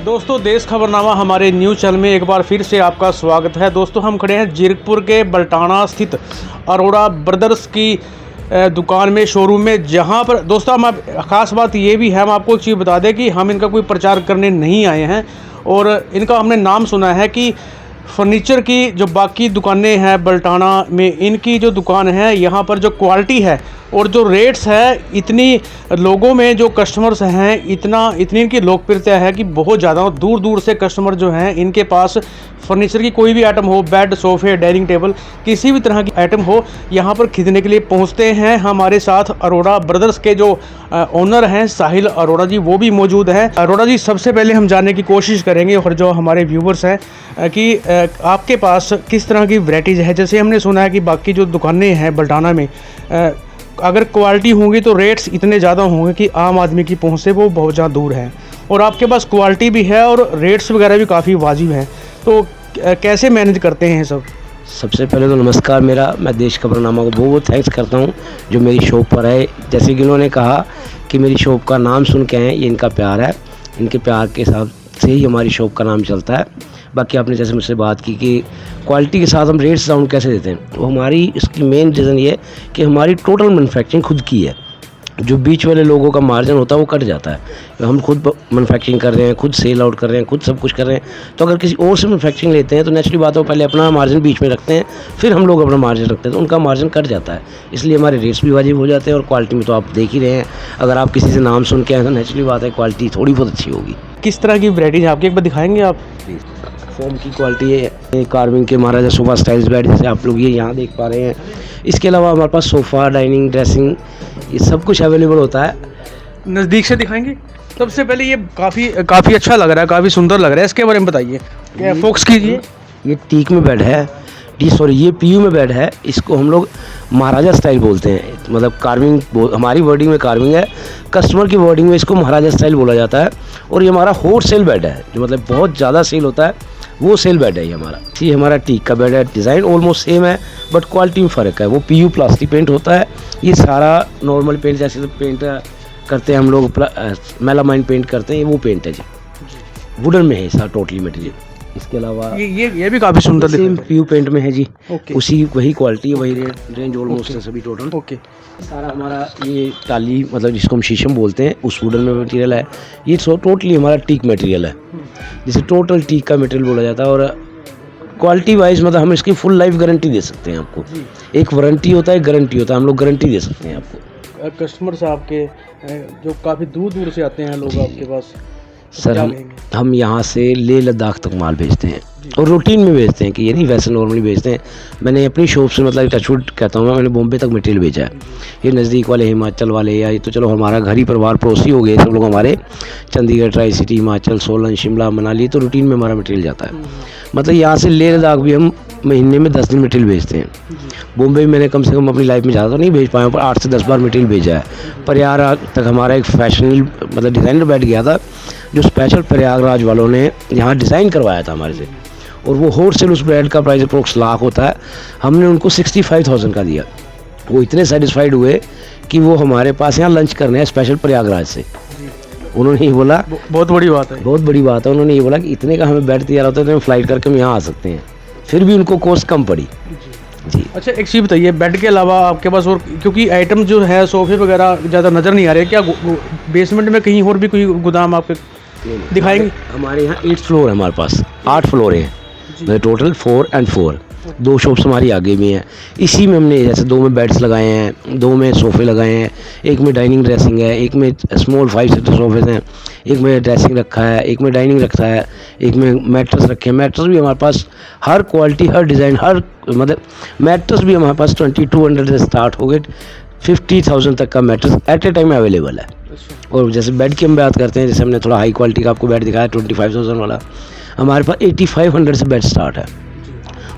दोस्तों देश खबरनामा हमारे न्यूज़ चैनल में एक बार फिर से आपका स्वागत है। दोस्तों हम खड़े हैं जीरकपुर के बल्टाना स्थित अरोड़ा ब्रदर्स की दुकान में, शोरूम में, जहां पर दोस्तों हम ख़ास बात ये भी है, हम आपको एक चीज़ बता दें कि हम इनका कोई प्रचार करने नहीं आए हैं और इनका हमने नाम सुना है कि फर्नीचर की जो बाकी दुकानें हैं बल्टाना में, इनकी जो दुकान है यहाँ पर जो क्वालिटी है और जो रेट्स है, इतनी लोगों में जो कस्टमर्स हैं, इतनी इनकी लोकप्रियता है कि बहुत ज़्यादा दूर दूर से कस्टमर जो हैं इनके पास फर्नीचर की कोई भी आइटम हो, बेड, सोफ़े, डाइनिंग टेबल, किसी भी तरह की आइटम हो, यहाँ पर खरीदने के लिए पहुँचते हैं। हमारे साथ अरोड़ा ब्रदर्स के जो ओनर हैं साहिल अरोड़ा जी, वो भी मौजूद हैं। अरोड़ा जी, सबसे पहले हम जानने की कोशिश करेंगे और जो हमारे व्यूवर्स हैं कि आपके पास किस तरह की वैराइटीज़ है। जैसे हमने सुना है कि बाकी जो दुकानें हैं बल्टाना में, अगर क्वालिटी होंगी तो रेट्स इतने ज़्यादा होंगे कि आम आदमी की पहुंच से वो बहुत ज़्यादा दूर है, और आपके पास क्वालिटी भी है और रेट्स वगैरह भी काफ़ी वाजिब हैं, तो कैसे मैनेज करते हैं सब? सबसे पहले तो नमस्कार। मैं देश खबरनामा को बहुत थैंक्स करता हूं जो मेरी शॉप पर है। जैसे कि इन्होंने कहा कि मेरी शॉप का नाम सुन के आए, ये इनका प्यार है, इनके प्यार के हिसाब से ही हमारी शॉप का नाम चलता है। बाकी आपने जैसे मुझसे बात की कि क्वालिटी के साथ हम रेट्स डाउन कैसे देते हैं, तो हमारी इसकी मेन रीज़न ये है कि हमारी टोटल मैन्युफैक्चरिंग खुद की है। जो बीच वाले लोगों का मार्जिन होता है वो कट जाता है। हम खुद मैन्युफैक्चरिंग कर रहे हैं, खुद सेल आउट कर रहे हैं, खुद सब कुछ कर रहे हैं। तो अगर किसी और से मैन्युफैक्चरिंग लेते हैं तो नेचुरली बात है, वो पहले अपना मार्जिन बीच में रखते हैं, फिर हम लोग अपना मार्जिन रखते हैं, तो उनका मार्जिन कट जाता है। इसलिए हमारे रेट्स भी वाजिब हो जाते हैं और क्वालिटी में तो आप देख ही रहे हैं। अगर आप किसी से नाम सुन के आए तो नेचुरली बात है क्वालिटी थोड़ी बहुत अच्छी होगी। किस तरह की वैराइटीज़ आपकी एक बार दिखाएंगे आप? फोम की क्वालिटी है, कार्विंग के महाराजा सोफ़ा स्टाइल्स बेड जैसे आप लोग ये यहाँ देख पा रहे हैं। इसके अलावा हमारे पास सोफ़ा, डाइनिंग, ड्रेसिंग, ये सब कुछ अवेलेबल होता है। नज़दीक से दिखाएंगे। सबसे पहले ये काफ़ी अच्छा लग रहा है, काफ़ी सुंदर लग रहा है, इसके बारे में बताइए, फोकस कीजिए। ये टीक में बेड है, ये पीयू में बेड है। इसको हम लोग महाराजा स्टाइल बोलते हैं, मतलब कार्विंग, हमारी वर्डिंग में कार्विंग है, कस्टमर की वर्डिंग में इसको महाराजा स्टाइल बोला जाता है। और ये हमारा होल सेल बेड है, जो मतलब बहुत ज़्यादा सेल होता है, वो सेल बेड है ये हमारा। ये हमारा टीक का बेड है, डिज़ाइन ऑलमोस्ट सेम है बट क्वालिटी में फ़र्क है। वो पीयू प्लास्टिक पेंट होता है, ये सारा नॉर्मल पेंट जैसे पेंट करते हैं हम लोग, मेलामाइन पेंट करते हैं, वो पेंट है जी, वुडन में है सारा टोटली मटेरियल। इसके अलावा ये भी काफ़ी सुंदर सेम पीयू पेंट में है जी। ओके। उसी वही क्वालिटी, वही रेंज ऑलमोस्ट है सभी टोटल। ओके। सारा हमारा ये टाली, मतलब जिसको हम शीशम बोलते हैं, उस वुडन में मटेरियल है। ये टोटली हमारा टीक मटेरियल है, जिसे टोटल टीक का मटेरियल बोला जाता है। और क्वालिटी वाइज मतलब हम इसकी फुल लाइफ गारंटी दे सकते हैं आपको। एक वारंटी होता है, गारंटी होता है, हम लोग गारंटी दे सकते हैं आपको। कस्टमर्स आपके जो काफ़ी दूर दूर से आते हैं लोग आपके पास, सर हम यहाँ से लेह लद्दाख तक माल भेजते हैं और रूटीन में भेजते हैं, कि ये नहीं वैसे नॉर्मली भेजते हैं। मैंने अपनी शॉप से मतलब टचवुड कहता हूँ, मैंने बॉम्बे तक मटेरियल भेजा है। ये नज़दीक वाले हिमाचल वाले, या ये तो चलो हमारा घर ही परिवार पड़ोसी हो गए सब लोग हमारे, चंडीगढ़, ट्राई सिटी, हिमाचल, सोलन, शिमला, मनाली, तो रूटीन में हमारा मटेरियल जाता है। मतलब यहाँ से लेह लद्दाख भी हम महीने में 10 दिन मटेरियल भेजते हैं। बॉम्बे में मैंने कम से कम अपनी लाइफ में ज़्यादा तो नहीं भेज पाया, पर 8 से 10 बार मटेरियल भेजा है। प्रयागराज तक हमारा एक फैशनल मतलब डिज़ाइनर बैठ गया था, जो स्पेशल प्रयागराज वालों ने यहाँ डिज़ाइन करवाया था हमारे से, और वो होल सेल उस ब्रांड का प्राइस अप्रोक्स लाख होता है, हमने उनको 65,000 का दिया। वो इतने सेटिस्फाइड हुए कि वो हमारे पास यहाँ लंच करने हैं स्पेशल प्रयागराज से। उन्होंने ये बोला, बहुत बड़ी बात है, बहुत बड़ी बात है, उन्होंने ये बोला कि इतने का हमें बेड तैयार होता है तो हम फ्लाइट करके हम यहाँ आ सकते हैं। फिर भी उनको कॉस्ट कम पड़ी जी। अच्छा, एक चीज़ बताइए, बेड के अलावा आपके पास और, क्योंकि आइटम जो है सोफ़े वगैरह ज़्यादा नज़र नहीं आ रहे, क्या बेसमेंट में कहीं और भी कोई गोदाम आपके दिखाएंगे? हमारे यहाँ 8 फ्लोर है, हमारे पास 8 फ्लोर हैं टोटल, 4 और 4, 2 शॉप्स हमारी आगे भी हैं। इसी में हमने जैसे 2 में बेड्स लगाए हैं, 2 में सोफ़े लगाए हैं, एक में डाइनिंग ड्रेसिंग है, एक में स्मॉल 5 सीटर सोफे हैं, एक में ड्रेसिंग रखा है, एक में डाइनिंग रखा है, एक में मैट्रेस रखे हैं। मैट्रेस भी हमारे पास हर क्वालिटी, हर डिज़ाइन, हर मतलब मैट्रेस भी हमारे पास 2200 से स्टार्ट हो गए 50,000 तक का mattress at a time available है। और जैसे बेड की हम बात करते हैं, जैसे हमने थोड़ा हाई क्वालिटी का आपको बेड दिखाया 25,000 वाला, हमारे पास 8500 से बेड स्टार्ट है,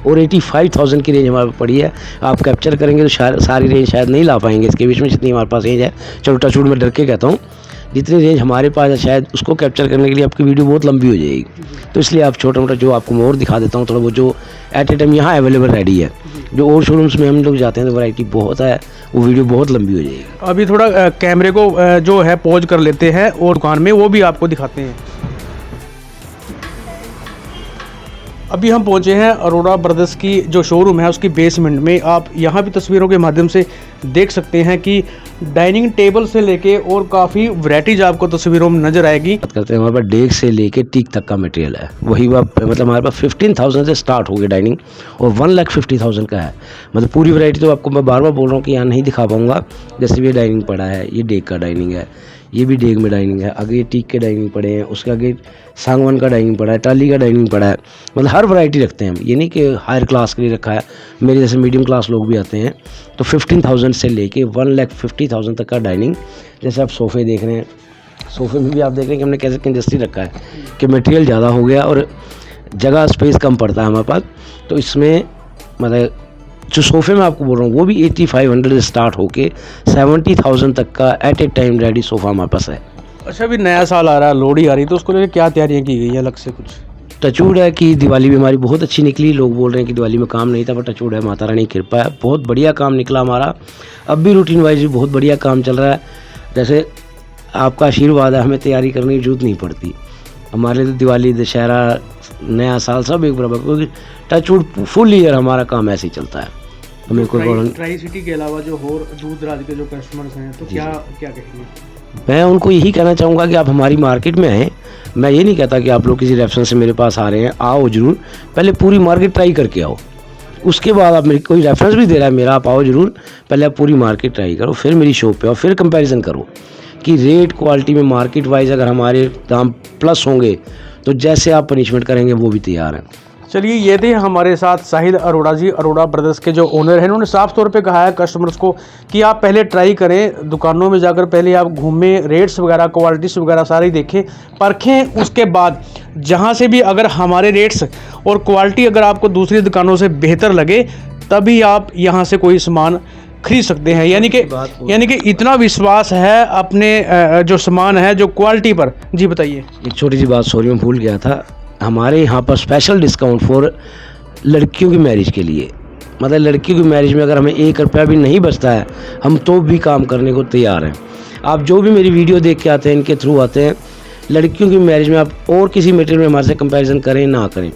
और 85,000 की रेंज हमारे पास पड़ी है। आप कैप्चर करेंगे तो सारी रेंज शायद नहीं ला पाएंगे इसके बीच में, जितनी हमारे पास रेंज है। चलो टचवुड में डर के कहता हूँ, जितनी रेंज हमारे पास है शायद उसको कैप्चर करने के लिए आपकी वीडियो बहुत लंबी हो जाएगी। तो इसलिए आप छोटा मोटा जो आपको मैं और दिखा देता हूँ थोड़ा, वो जो एट ए टाइम यहाँ अवेलेबल रेडी है। जो और शोरूम्स में हम लोग जाते हैं तो वैरायटी बहुत है, वो वीडियो बहुत लंबी हो जाएगी। अभी थोड़ा कैमरे को जो है पॉज कर लेते हैं और दुकान में वो भी आपको दिखाते हैं। अभी हम पहुंचे हैं अरोड़ा ब्रदर्स की जो शोरूम है उसकी बेसमेंट में। आप यहाँ भी तस्वीरों के माध्यम से देख सकते हैं कि डाइनिंग टेबल से लेके और काफ़ी वैरायटीज आपको तस्वीरों में नजर आएगी। बात करते हैं, हमारे पास डेक से लेके टीक तक का मटेरियल है। वही मतलब हमारे पास 15,000 से स्टार्ट हो गया डाइनिंग और 1,50,000 का है। मतलब पूरी वैरायटी तो आपको मैं बार बार बोल रहा हूँ कि यहाँ नहीं दिखा पाऊंगा। जैसे ये डाइनिंग पड़ा है, ये डेक का डाइनिंग है, ये भी डेक में डाइनिंग है, आगे ये टीक के डाइनिंग पड़े हैं, उसके आगे सांगवान का डाइनिंग पड़ा है, टाली का डाइनिंग पड़ा है। मतलब हर वैरायटी रखते हैं हम, ये नहीं कि हायर क्लास के लिए रखा है। मेरे जैसे मीडियम क्लास लोग भी आते हैं तो 15,000 से लेके 1,50,000 तक का डाइनिंग। जैसे आप सोफ़े देख रहे हैं, सोफ़े में भी आप देख रहे हैं कि हमने कैसे कंजस्टी रखा है कि मटेरियल ज़्यादा हो गया और जगह स्पेस कम पड़ता है हमारे पास। तो इसमें मतलब जो सोफ़े में आपको बोल रहा हूँ वो भी 8,500 से स्टार्ट होके 70,000 तक का at a time ready sofa हमारे पास है। अच्छा, अभी नया साल आ रहा है, लोहड़ी आ रही है, तो उसको लेकर क्या तैयारियां की गई है अलग से कुछ? टचवुड है कि दिवाली भी हमारी बहुत अच्छी निकली। लोग बोल रहे हैं कि दिवाली में काम नहीं था, पर टचवुड है, माता रानी की कृपा है, बहुत बढ़िया काम निकला हमारा। अब भी रूटीन वाइज भी बहुत बढ़िया काम चल रहा है। जैसे आपका आशीर्वाद है, हमें तैयारी करने की जरूरत नहीं पड़ती। हमारे लिए तो दिवाली, दशहरा, नया साल सब एक बराबर, क्योंकि टचवुड फुल ईयर हमारा काम ऐसे ही चलता है। हमें कोई ट्राई सिटी के अलावा जो और दूर दराज के जो कस्टमर्स हैं तो क्या क्या कहेंगे? मैं उनको यही कहना चाहूँगा कि आप हमारी मार्केट में आएँ। मैं ये नहीं कहता कि आप लोग किसी रेफरेंस से मेरे पास आ रहे हैं, आओ जरूर, पहले पूरी मार्केट ट्राई करके आओ। उसके बाद आप मेरी कोई रेफरेंस भी दे रहा है मेरा, आप आओ जरूर, पहले आप पूरी मार्केट ट्राई करो, फिर मेरी शॉप पे आओ, फिर कंपैरिजन करो कि रेट क्वालिटी में मार्केट वाइज अगर हमारे दाम प्लस होंगे तो जैसे आप पनिशमेंट करेंगे वो भी तैयार हैं। चलिए, ये थे हमारे साथ साहिल अरोड़ा जी, अरोड़ा ब्रदर्स के जो ओनर हैं। उन्होंने साफ तौर पे कहा है कस्टमर्स को कि आप पहले ट्राई करें, दुकानों में जाकर पहले आप घूमें, रेट्स वगैरह, क्वालिटीज़ वगैरह सारी देखें, परखें। उसके बाद जहां से भी अगर हमारे रेट्स और क्वालिटी अगर आपको दूसरी दुकानों से बेहतर लगे तभी आप यहां से कोई सामान खरीद सकते हैं। यानी कि इतना विश्वास है अपने जो सामान है, जो क्वालिटी पर। जी बताइए। एक छोटी सी बात, सॉरी मैं भूल गया था, हमारे यहाँ पर स्पेशल डिस्काउंट फॉर लड़कियों की मैरिज के लिए। मतलब लड़कियों की मैरिज में अगर हमें 1 रुपया भी नहीं बचता है, हम तो भी काम करने को तैयार हैं। आप जो भी मेरी वीडियो देख के आते हैं, इनके थ्रू आते हैं, लड़कियों की मैरिज में आप और किसी मटेरियल में हमारे से कंपैरिजन करें ना करें,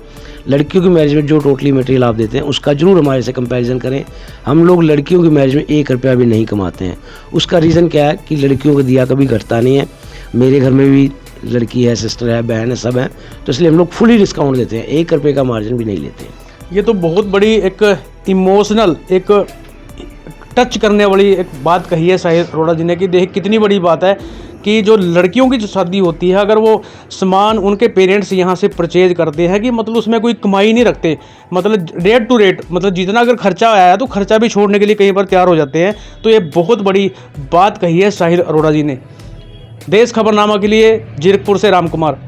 लड़कियों की मैरिज में जो टोटली मटेरियल आप देते हैं उसका जरूर हमारे से कंपैरिजन करें। हम लोग लड़कियों की मैरिज में 1 रुपया भी नहीं कमाते हैं। उसका रीज़न क्या है कि लड़कियों को दिया कभी घटता नहीं है। मेरे घर में भी लड़की है, सिस्टर है, बहन है, सब है, तो इसलिए हम लोग फुली डिस्काउंट देते हैं, 1 रुपये का मार्जिन भी नहीं लेते हैं। ये तो बहुत बड़ी एक इमोशनल, एक टच करने वाली एक बात कही है साहिल अरोड़ा जी ने कि देख कितनी बड़ी बात है कि जो लड़कियों की जो शादी होती है, अगर वो सामान उनके पेरेंट्स यहाँ से परचेज करते हैं कि मतलब उसमें कोई कमाई नहीं रखते, मतलब रेट टू रेट, मतलब जितना अगर खर्चा आया है तो खर्चा भी छोड़ने के लिए कहीं पर तैयार हो जाते हैं। तो ये बहुत बड़ी बात कही है साहिल अरोड़ा जी ने। देश खबरनामा के लिए जीरकपुर से राम कुमार।